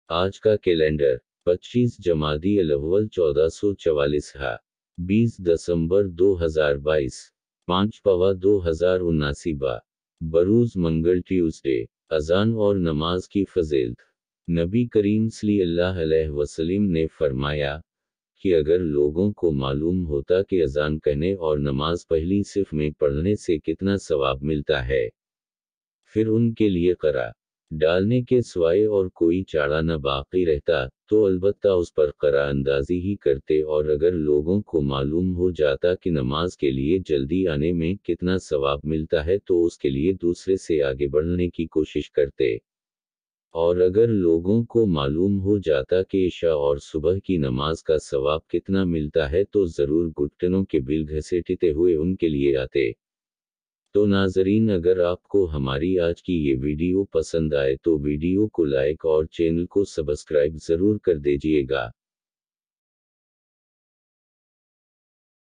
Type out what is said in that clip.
आज का कैलेंडर 25 जमादी अल-अव्वल 1444 है, 20 दिसंबर 2022, 5 पवा 2079 बरूज मंगल ट्यूसडे। अजान और नमाज की फजीलत। नबी करीम सल्लल्लाहु अलैहि वसल्लम ने फरमाया कि अगर लोगों को मालूम होता कि अजान कहने और नमाज पहली सिफ में पढ़ने से कितना सवाब मिलता है, फिर उनके लिए करा डालने के सिवाय और कोई चारा न बाकी रहता, तो अलबत्ता उस पर करा अंदाजी ही करते। और अगर लोगों को मालूम हो जाता कि नमाज के लिए जल्दी आने में कितना सवाब मिलता है, तो उसके लिए दूसरे से आगे बढ़ने की कोशिश करते। और अगर लोगों को मालूम हो जाता कि इशा और सुबह की नमाज का सवाब कितना मिलता है, तो ज़रूर घुटनों के बिल घसीटते हुए उनके लिए आते। तो नाजरीन, अगर आपको हमारी आज की ये वीडियो पसंद आए तो वीडियो को लाइक और चैनल को सब्सक्राइब ज़रूर कर दीजिएगा।